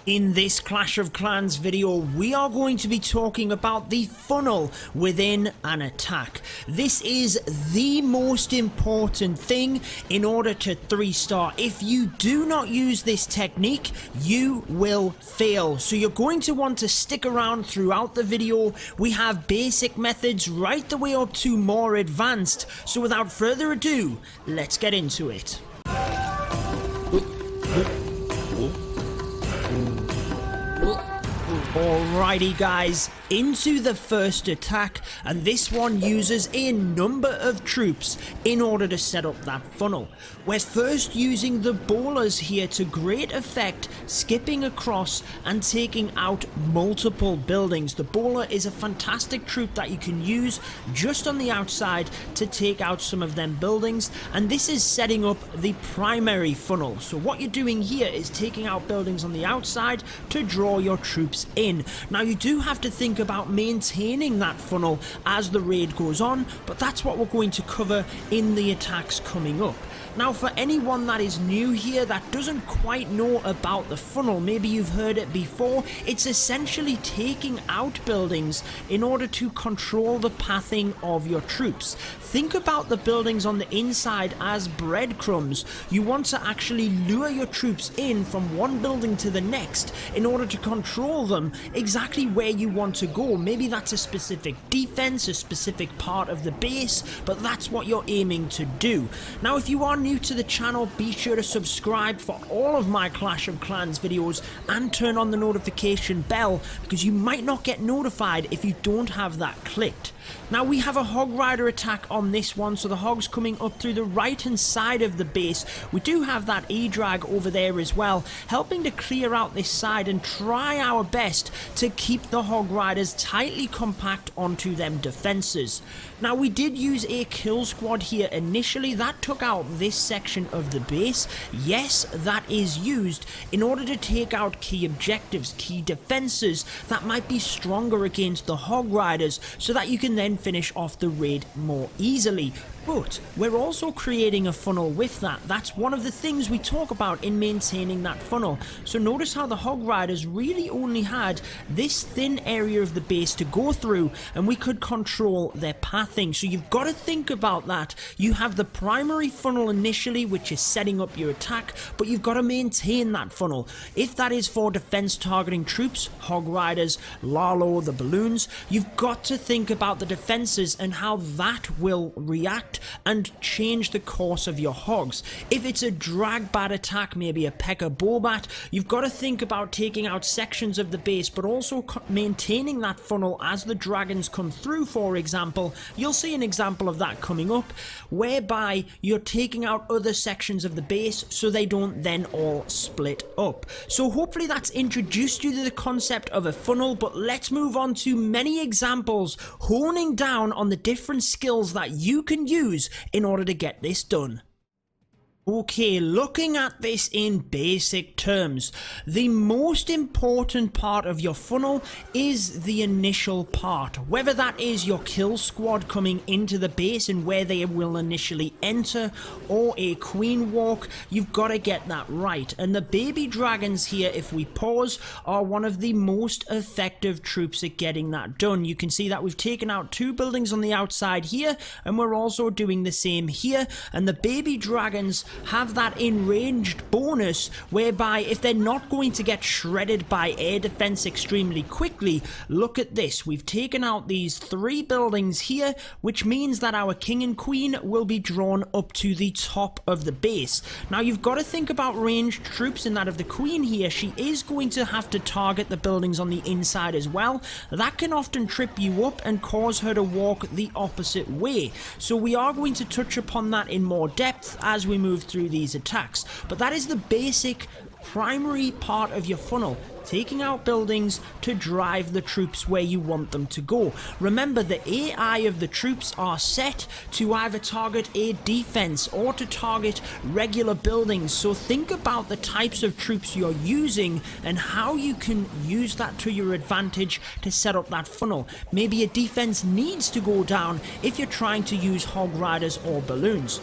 In this Clash of Clans video, we are going to be talking about the funnel within an attack. This is the most important thing in order to 3-star. If you do not use this technique, you will fail. So you're going to want to stick around throughout the video. We have basic methods right the way up to more advanced. So without further ado, let's get into it. Alrighty guys, into the first attack, and this one uses a number of troops in order to set up that funnel. We're first using the bowlers here to great effect, skipping across and taking out multiple buildings. The bowler is a fantastic troop that you can use just on the outside to take out some of them buildings, and this is setting up the primary funnel. So what you're doing here is taking out buildings on the outside to draw your troops in. Now you do have to think about maintaining that funnel as the raid goes on, but that's what we're going to cover in the attacks coming up. Now for anyone that is new here that doesn't quite know about the funnel, maybe you've heard it before, it's essentially taking out buildings in order to control the pathing of your troops. Think about the buildings on the inside as breadcrumbs. You want to actually lure your troops in from one building to the next in order to control them exactly where you want to go. Maybe that's a specific defense, a specific part of the base, but that's what you're aiming to do. Now if you are new to the channel, be sure to subscribe for all of my Clash of Clans videos and turn on the notification bell, because you might not get notified if you don't have that clicked. Now we have a hog rider attack on this one, so the hogs coming up through the right hand side of the base. We do have that E-drag over there as well, helping to clear out this side and try our best to keep the hog riders tightly compact onto them defenses. Now we did use a kill squad here initially. That took out this section of the base. Yes, that is used in order to take out key objectives, key defenses that might be stronger against the hog riders, so that you can then finish off the raid more easily. But we're also creating a funnel with that. That's one of the things we talk about in maintaining that funnel. So notice how the hog riders really only had this thin area of the base to go through, and we could control their pathing. So you've got to think about that. You have the primary funnel initially, which is setting up your attack, but you've got to maintain that funnel. If that is for defense targeting troops, hog riders, Lalo, the balloons, you've got to think about the defenses and how that will react and change the course of your hogs. If it's a drag bat attack, maybe a P.E.K.K.A. Bobat, you've got to think about taking out sections of the base, but also maintaining that funnel as the dragons come through. For example, you'll see an example of that coming up, whereby you're taking out other sections of the base so they don't then all split up. So hopefully that's introduced you to the concept of a funnel, but let's move on to many examples honing down on the different skills that you can use in order to get this done. Okay, looking at this in basic terms, the most important part of your funnel is the initial part. Whether that is your kill squad coming into the base and where they will initially enter, or a queen walk, you've got to get that right. And the baby dragons here, if we pause, are one of the most effective troops at getting that done. You can see that we've taken out 2 buildings on the outside here, and we're also doing the same here. And the baby dragons have that enraged bonus, whereby if they're not going to get shredded by air defense extremely quickly, look at this, we've taken out these 3 buildings here, which means that our king and queen will be drawn up to the top of the base. Now you've got to think about ranged troops in that of the queen here. She is going to have to target the buildings on the inside as well. That can often trip you up and cause her to walk the opposite way. So we are going to touch upon that in more depth as we move through these attacks, but that is the basic primary part of your funnel, taking out buildings to drive the troops where you want them to go. Remember, the AI of the troops are set to either target a defense or to target regular buildings, so think about the types of troops you're using and how you can use that to your advantage to set up that funnel. Maybe a defense needs to go down if you're trying to use hog riders or balloons.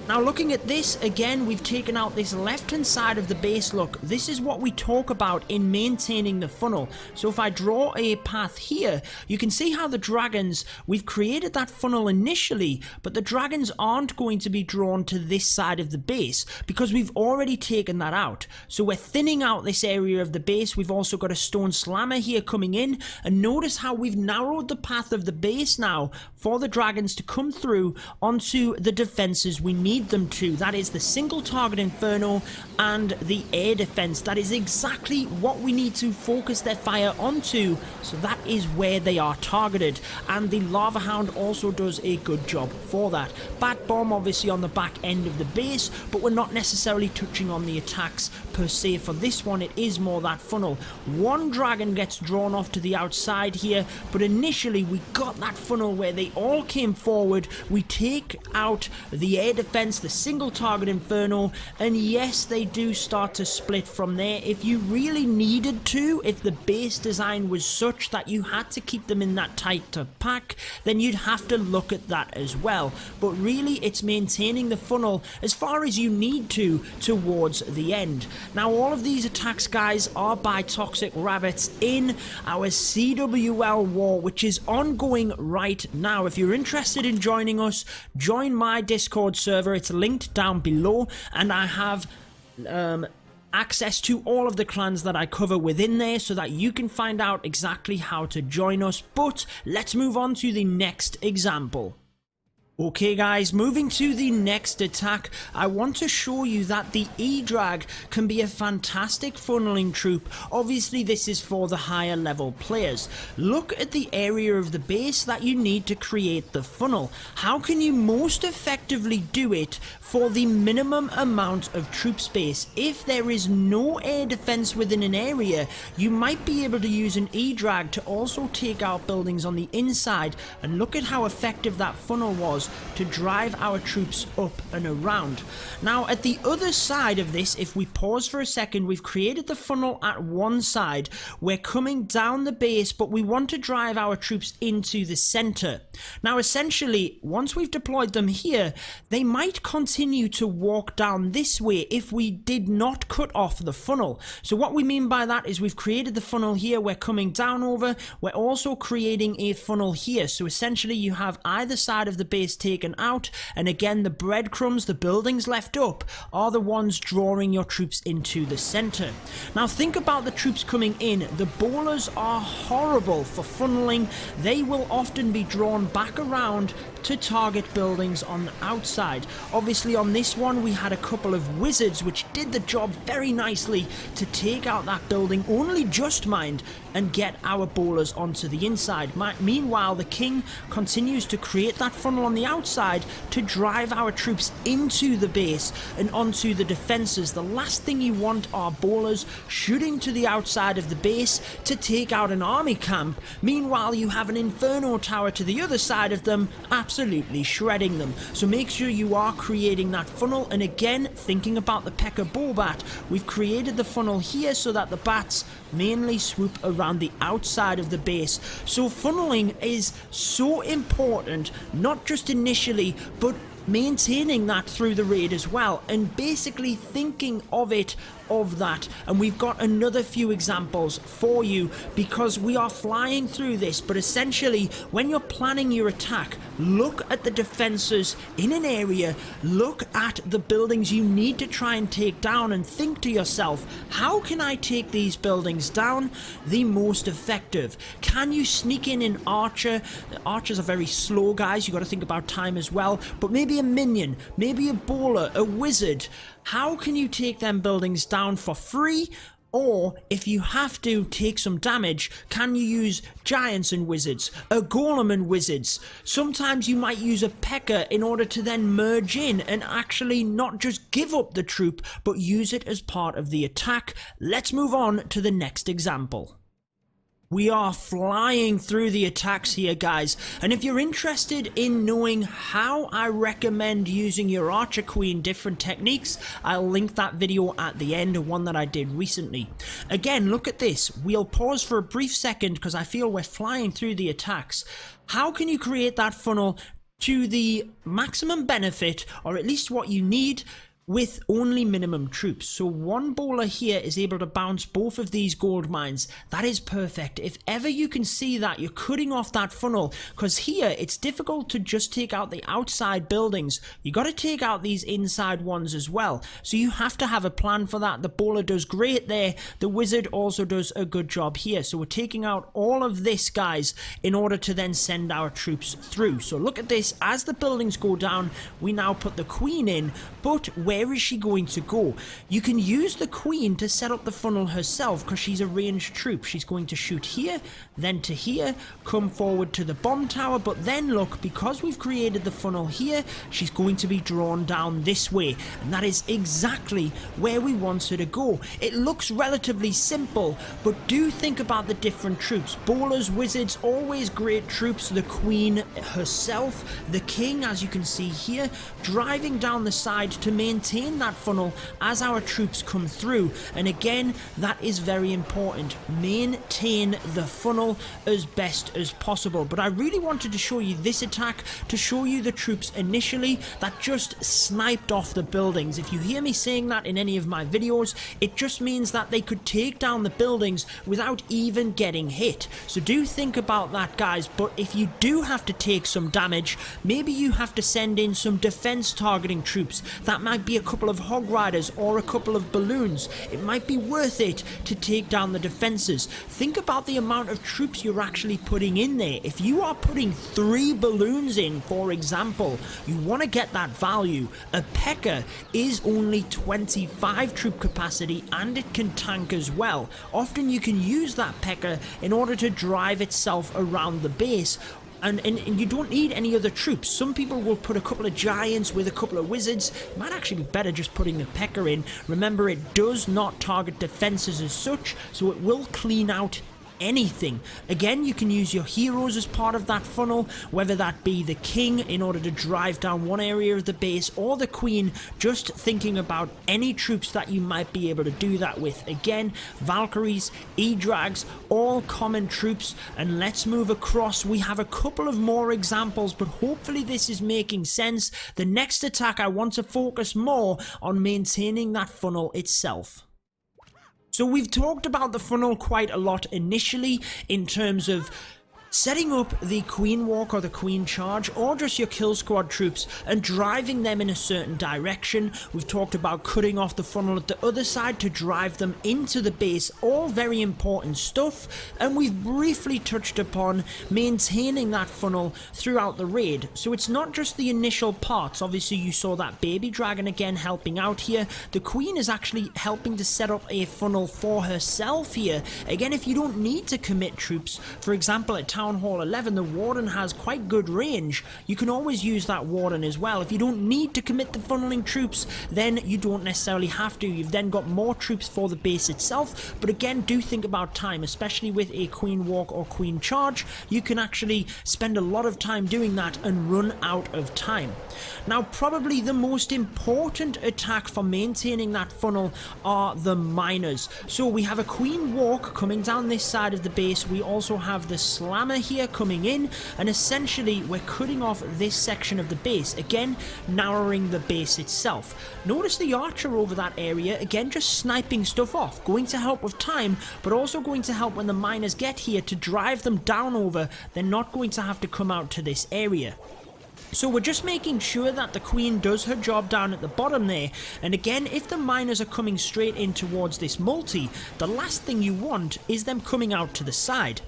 Now looking at this, again, we've taken out this left hand side of the base. Look, this is what we talk about in maintaining the funnel. So if I draw a path here, you can see how the dragons, we've created that funnel initially, but the dragons aren't going to be drawn to this side of the base because we've already taken that out. So we're thinning out this area of the base. We've also got a stone slammer here coming in, and notice how we've narrowed the path of the base now for the dragons to come through onto the defenses we need them to. That is the single target inferno and the air defense. That is exactly what we need to focus their fire onto, so that is where they are targeted, and the lava hound also does a good job for that. Bat bomb obviously on the back end of the base, but we're not necessarily touching on the attacks per se for this one. It is more that funnel. One dragon gets drawn off to the outside here, but initially we got that funnel where they all came forward. We take out the air defense, the single target inferno, and yes, they do start to split from there. If you really needed to, if the base design was such that you had to keep them in that tighter pack, then you'd have to look at that as well. But really, it's maintaining the funnel as far as you need to towards the end. Now, all of these attacks, guys, are by toxic rabbits in our CWL war, which is ongoing right now. If you're interested in joining us, join my Discord server. It's linked down below, and I have access to all of the clans that I cover within there so that you can find out exactly how to join us. But let's move on to the next example. Okay guys, moving to the next attack, I want to show you that the E-Drag can be a fantastic funneling troop. Obviously this is for the higher level players. Look at the area of the base that you need to create the funnel. How can you most effectively do it for the minimum amount of troop space? If there is no air defense within an area, you might be able to use an E-Drag to also take out buildings on the inside, and look at how effective that funnel was to drive our troops up and around. Now at the other side of this, if we pause for a second, we've created the funnel at one side. We're coming down the base, but we want to drive our troops into the center. Now essentially, once we've deployed them here, they might continue to walk down this way if we did not cut off the funnel. So what we mean by that is we've created the funnel here, we're coming down over, we're also creating a funnel here. So essentially you have either side of the base taken out, and again the breadcrumbs, the buildings left up, are the ones drawing your troops into the center. Now think about the troops coming in. The bowlers are horrible for funneling. They will often be drawn back around to target buildings on the outside. Obviously on this one we had a couple of wizards which did the job very nicely to take out that building, only just mind, and get our bowlers onto the inside. Meanwhile the king continues to create that funnel on the outside to drive our troops into the base and onto the defenses. The last thing you want are bowlers shooting to the outside of the base to take out an army camp. Meanwhile you have an inferno tower to the other side of them, absolutely shredding them. So make sure you are creating that funnel. And again, thinking about the P.E.K.K.A. Bowbat, we've created the funnel here so that the bats mainly swoop around the outside of the base. So funneling is so important, not just initially, but maintaining that through the raid as well, and basically thinking of it of that. And we've got another few examples for you because we are flying through this, but essentially when you're planning your attack, look at the defenses in an area, look at the buildings you need to try and take down, and think to yourself, how can I take these buildings down the most effective? Can you sneak in an archer? The archers are very slow, guys, you got to think about time as well, but maybe a minion, maybe a bowler, a wizard. How can you take them buildings down for free? Or if you have to take some damage, can you use giants and wizards, a golem and wizards? Sometimes you might use a P.E.K.K.A. in order to then merge in and actually not just give up the troop, but use it as part of the attack. Let's move on to the next example. We are flying through the attacks here, guys, and if you're interested in knowing how I recommend using your Archer Queen different techniques, I'll link that video at the end, one that I did recently. Again, look at this. We'll pause for a brief second because I feel we're flying through the attacks. How can you create that funnel to the maximum benefit, or at least what you need, with only minimum troops. So one bowler here is able to bounce both of these gold mines. That is perfect. If ever you can see that, you're cutting off that funnel, because here it's difficult to just take out the outside buildings. You got to take out these inside ones as well. So you have to have a plan for that. The bowler does great there. The wizard also does a good job here. So we're taking out all of this, guys, in order to then send our troops through. So look at this. As the buildings go down, we now put the queen in, but where is she going to go? You can use the queen to set up the funnel herself, because she's a ranged troop. She's going to shoot here, then to here, come forward to the bomb tower, but then look, because we've created the funnel here, she's going to be drawn down this way, and that is exactly where we want her to go. It looks relatively simple, but do think about the different troops. Bowlers, wizards, always great troops. The queen herself, the king, as you can see here, driving down the side to maintain that funnel as our troops come through. And again, that is very important. Maintain the funnel as best as possible. But I really wanted to show you this attack to show you the troops initially that just sniped off the buildings. If you hear me saying that in any of my videos, it just means that they could take down the buildings without even getting hit. So do think about that, guys. But if you do have to take some damage, maybe you have to send in some defense targeting troops. That might be a couple of hog riders or a couple of balloons. It might be worth it to take down the defenses. Think about the amount of troops you're actually putting in there. If you are putting 3 balloons in, for example, you want to get that value. A P.E.K.K.A. is only 25 troop capacity, and it can tank as well. Often you can use that P.E.K.K.A. in order to drive itself around the base. And you don't need any other troops. Some people will put a couple of giants with a couple of wizards. It might actually be better just putting the P.E.K.K.A. in. Remember, it does not target defenses as such, so it will clean out anything. Again, you can use your heroes as part of that funnel, whether that be the king in order to drive down one area of the base, or the queen, just thinking about any troops that you might be able to do that with. Again, Valkyries, E-Drags, all common troops. And let's move across. We have a couple of more examples, but hopefully this is making sense. The next attack, I want to focus more on maintaining that funnel itself. So we've talked about the funnel quite a lot initially in terms of setting up the queen walk or the queen charge, or just your kill squad troops and driving them in a certain direction. We've talked about cutting off the funnel at the other side to drive them into the base. All very important stuff. And we've briefly touched upon maintaining that funnel throughout the raid. So it's not just the initial parts. Obviously you saw that baby dragon again helping out here. The queen is actually helping to set up a funnel for herself here. Again, if you don't need to commit troops, for example at Town Hall 11, the Warden has quite good range. You can always use that Warden as well. If you don't need to commit the funneling troops, then you don't necessarily have to. You've then got more troops for the base itself. But again, do think about time, especially with a queen walk or queen charge. You can actually spend a lot of time doing that and run out of time. Now, probably the most important attack for maintaining that funnel are the miners. So we have a queen walk coming down this side of the base. We also have the slammer here coming in, and essentially we're cutting off this section of the base, again narrowing the base itself. Notice the archer over that area, again just sniping stuff off, going to help with time, but also going to help when the miners get here to drive them down over. They're not going to have to come out to this area. So we're just making sure that the queen does her job down at the bottom there. And again, if the miners are coming straight in towards this multi, the last thing you want is them coming out to the side.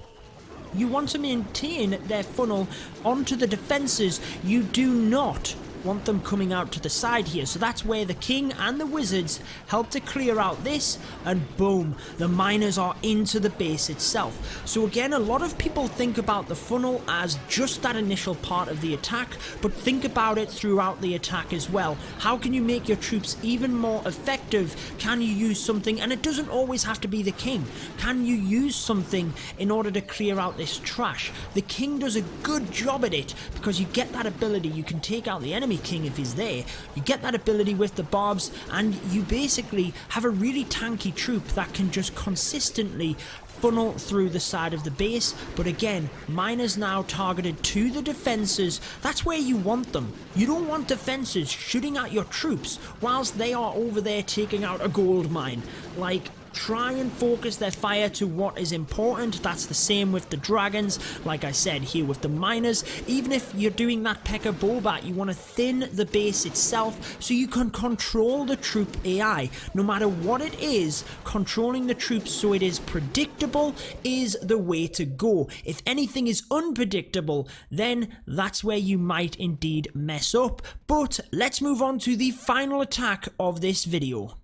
You want to maintain their funnel onto the defenses. You do not want them coming out to the side here. So that's where the king and the wizards help to clear out this, and boom, the miners are into the base itself. So again, a lot of people think about the funnel as just that initial part of the attack, but think about it throughout the attack as well. How can you make your troops even more effective? Can you use something, and it doesn't always have to be the king, can you use something in order to clear out this trash? The king does a good job at it, because you get that ability. You can take out the enemy king if he's there. You get that ability with the barbs, and you basically have a really tanky troop that can just consistently funnel through the side of the base. But again, mine is now targeted to the defenses. That's where you want them. You don't want defenses shooting at your troops whilst they are over there taking out a gold mine. Like, try and focus their fire to what is important. That's the same with the dragons, like I said here with the miners. Even if you're doing that P.E.K.K.A. Bobat, you want to thin the base itself so you can control the troop AI. No matter what it is, controlling the troops so it is predictable is the way to go. If anything is unpredictable, then that's where you might indeed mess up. But let's move on to the final attack of this video.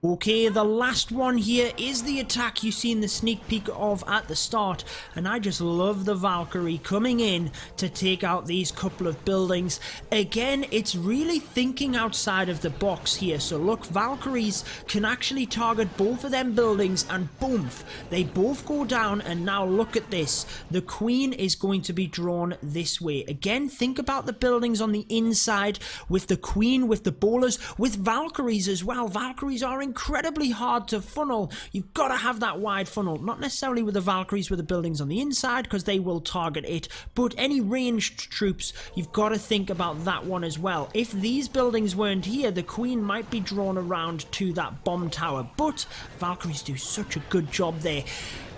Okay, the last one here is the attack you seen the sneak peek of at the start, and I just love the Valkyrie coming in to take out these couple of buildings. Again, it's really thinking outside of the box here. So look, Valkyries can actually target both of them buildings and boom, they both go down. And now look at this, the queen is going to be drawn this way. Again, think about the buildings on the inside with the queen, with the bowlers, with Valkyries as well. Valkyries are incredibly hard to funnel. You've got to have that wide funnel, not necessarily with the Valkyries with the buildings on the inside because they will target it, but any ranged troops, you've got to think about that one as well. If these buildings weren't here, the queen might be drawn around to that bomb tower, but Valkyries do such a good job there.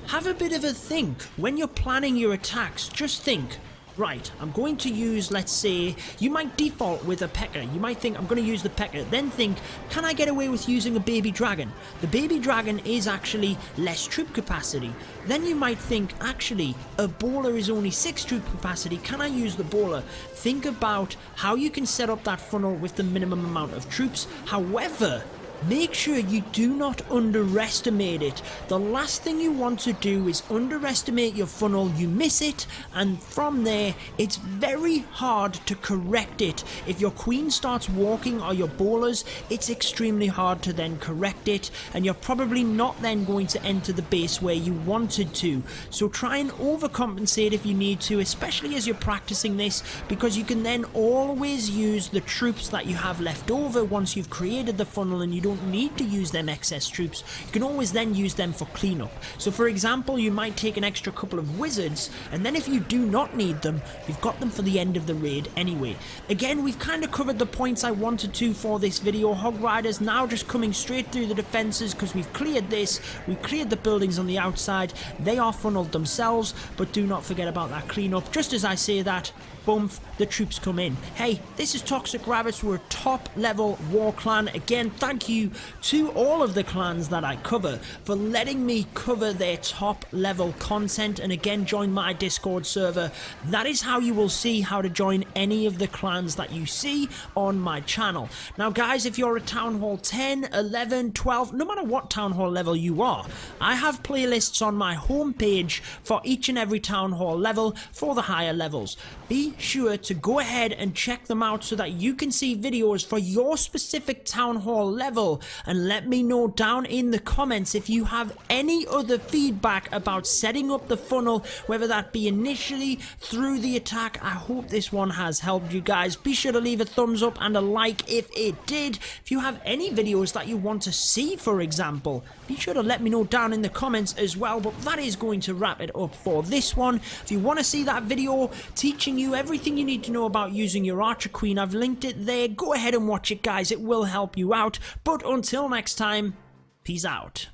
Have a bit of a think when you're planning your attacks. Just think, right, I'm going to use, let's say, you might default with a P.E.K.K.A. You might think, I'm going to use the P.E.K.K.A. Then think, can I get away with using a baby dragon? The baby dragon is actually less troop capacity. Then you might think, actually, a bowler is only 6 troop capacity. Can I use the bowler? Think about how you can set up that funnel with the minimum amount of troops. However, make sure you do not underestimate it. The last thing you want to do is underestimate your funnel. You miss it, and from there, it's very hard to correct it. If your queen starts walking or your bowlers, it's extremely hard to then correct it, and you're probably not then going to enter the base where you wanted to. So try and overcompensate if you need to, especially as you're practicing this, because you can then always use the troops that you have left over once you've created the funnel, and you don't need to use them excess troops. You can always then use them for cleanup. So for example, you might take an extra couple of wizards, and then if you do not need them, you've got them for the end of the raid anyway. Again, we've kind of covered the points I wanted to for this video. Hog Riders now just coming straight through the defenses because we've cleared this. We've cleared the buildings on the outside. They are funneled themselves, but do not forget about that cleanup. Just as I say that, boom, the troops come in. Hey, this is Toxic Rabbits. We're a top level war clan. Again, thank you to all of the clans that I cover for letting me cover their top level content, and again, join my Discord server. That is how you will see how to join any of the clans that you see on my channel. Now guys, if you're a Town Hall 10, 11, 12, no matter what Town Hall level you are, I have playlists on my homepage for each and every Town Hall level for the higher levels. Be sure to go ahead and check them out so that you can see videos for your specific Town Hall level, and let me know down in the comments if you have any other feedback about setting up the funnel, whether that be initially through the attack. I hope this one has helped you guys. Be sure to leave a thumbs up and a like if it did. If you have any videos that you want to see, for example, be sure to let me know down in the comments as well. But that is going to wrap it up for this one. If you want to see that video teaching you everything you need to know about using your Archer Queen, I've linked it there. Go ahead and watch it, guys. It will help you out. But until next time, peace out.